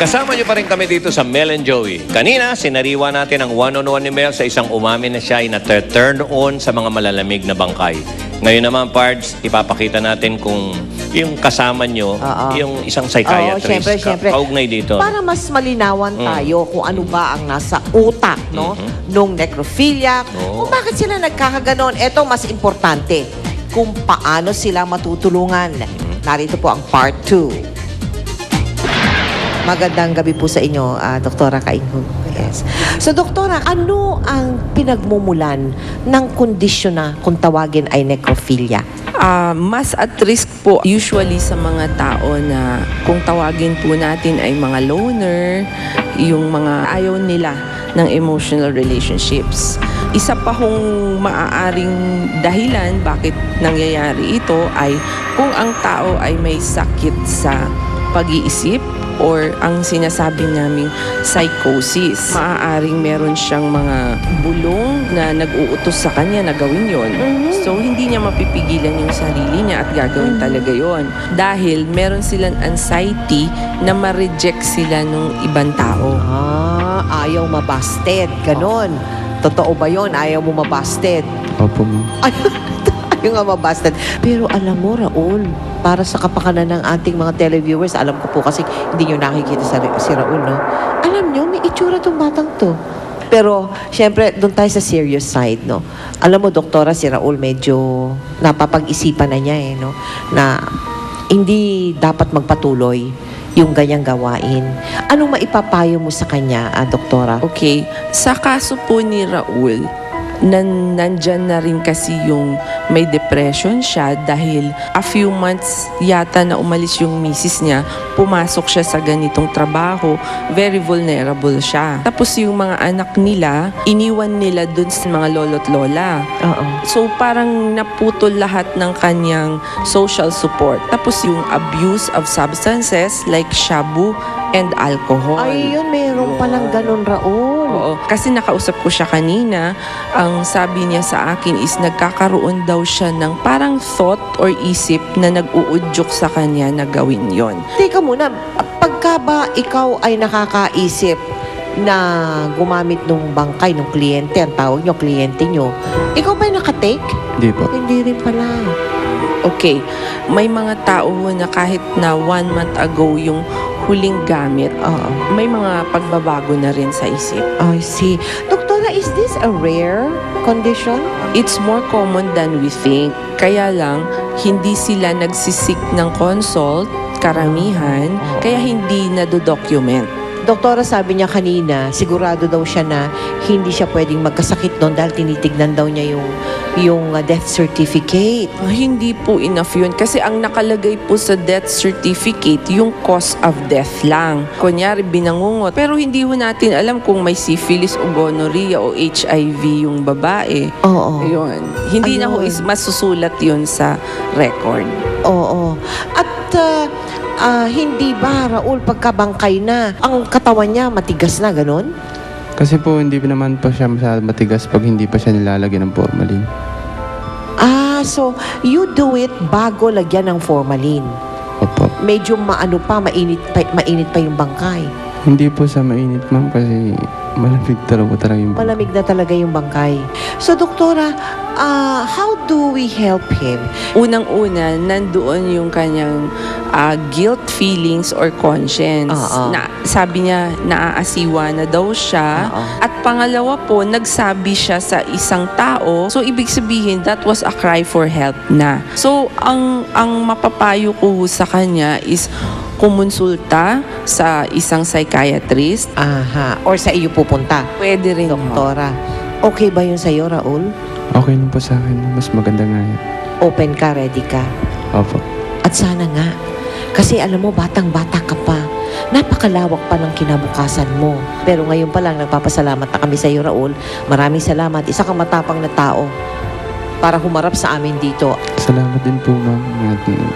Kasama niyo pa rin kami dito sa Mel and Joey. Kanina, sinariwa natin ang one-on-one ni Mel sa isang umamin na siya ay na-turn on sa mga malalamig na bangkay. Ngayon naman, Pards, ipapakita natin kung yung kasama niyo, yung isang psychiatrist, syempre. kaugnay dito. Para mas malinawan tayo kung ano ba ang nasa utak, no? Nung necrophilia, kung bakit sila nagkakaganon. Ito mas importante, kung paano sila matutulungan. Narito po ang part 2. Magandang gabi po sa inyo, Doktora Kainghug. Yes. So, Doktora, ano ang pinagmumulan ng kondisyon na kung tawagin ay necrophilia? Mas at risk po usually sa mga tao na kung tawagin po natin ay mga loner, yung mga ayaw nila ng emotional relationships. Isa pa hong maaaring dahilan bakit nangyayari ito ay kung ang tao ay may sakit sa pag-iisip or ang sinasabi naming psychosis. Maaaring meron siyang mga bulong na nag-uutos sa kanya na gawin yon. So, hindi niya mapipigilan yung sarili niya at gagawin talaga yon. Dahil meron silang anxiety na ma-reject sila nung ibang tao. Ayaw mabasted. Ganon. Totoo ba yon? Ayaw mo mabasted? Opo, ma'am. Ayaw nga mabasted. Pero alam mo, Raul, para sa kapakanan ng ating mga televiewers, alam ko po kasi hindi nyo nakikita si Raul, no? Alam nyo, may itsura tong batang to. Pero, syempre, doon tayo sa serious side, no? Alam mo, Doktora, si Raul medyo napapag-isipan na niya, no? Na hindi dapat magpatuloy yung ganyang gawain. Anong maipapayo mo sa kanya, Doktora? Okay, sa kaso po ni Raul, nandyan na rin kasi yung may depression siya dahil a few months yata na umalis yung misis niya, pumasok siya sa ganitong trabaho, very vulnerable siya. Tapos yung mga anak nila, iniwan nila dun sa mga lolo't lola. So parang naputol lahat ng kanyang social support. Tapos yung abuse of substances like shabu and alcohol. Ay, yun, meron palang ganun, Raul. Oo, kasi nakausap ko siya kanina, ang sabi niya sa akin is nagkakaroon daw siya ng parang thought or isip na nag-uudyok sa kanya na gawin yon. Teka muna, pagka ba ikaw ay nakakaisip na gumamit nung bangkay, nung kliyente, ang tawag nyo, kliyente nyo, ikaw ba'y nakatake? Hindi po. Hindi rin pala. Okay, may mga tao na kahit na 1 month ago yung huling gamit, may mga pagbabago na rin sa isip. I see. Doktora, is this a rare condition? It's more common than we think. Kaya lang, hindi sila nagsisik ng consult, karamihan, kaya hindi na-document. Doktora, sabi niya kanina, sigurado daw siya na hindi siya pwedeng magkasakit doon dahil tinitignan daw niya yung death certificate. Hindi po enough yun. Kasi ang nakalagay po sa death certificate, yung cause of death lang. Kunyari, binangungot. Pero hindi ho natin alam kung may syphilis o gonorrhea o HIV yung babae. Oo. Yun. Hindi na ho masusulat yun sa record. Oo. At hindi ba, Raul, pagkabangkay na, ang katawan niya matigas na, ganun? Kasi po, hindi pa naman po siya masyadong matigas pag hindi pa siya nilalagyan ng formalin. So, you do it bago lagyan ng formalin. Opo. Medyo mainit pa yung bangkay. Hindi po sa mainit, ma'am, kasi malamig talaga yung Malamig na talaga yung bangkay. So, Doktora, how do we help him? Unang-una, nandoon yung kanyang guilt feelings or conscience. Na, sabi niya, naaasiwa na daw siya. At pangalawa po, nagsabi siya sa isang tao. So, ibig sabihin, that was a cry for help na. So, ang mapapayo ko sa kanya is kumonsulta sa isang psychiatrist. Or sa iyo pupunta. Pwede rin, Doktora. Okay ba yun sa'yo, Raul? Okay lang po sa akin. Mas maganda nga yan. Open ka, ready ka. Opo. At sana nga. Kasi alam mo, batang-bata ka pa. Napakalawak pa ng kinabukasan mo. Pero ngayon pa lang, nagpapasalamat na kami sa iyo, Raul. Maraming salamat. Isa kang matapang na tao para humarap sa amin dito. Salamat din po, ma'am.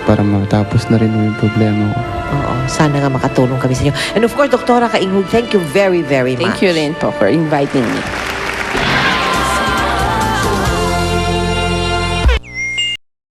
Para matapos na rin yung problema ko. Oo, sana nga makatulong kami sa inyo. And of course, Doktora Kainghug, thank you very, very much. Thank you rin po for inviting me.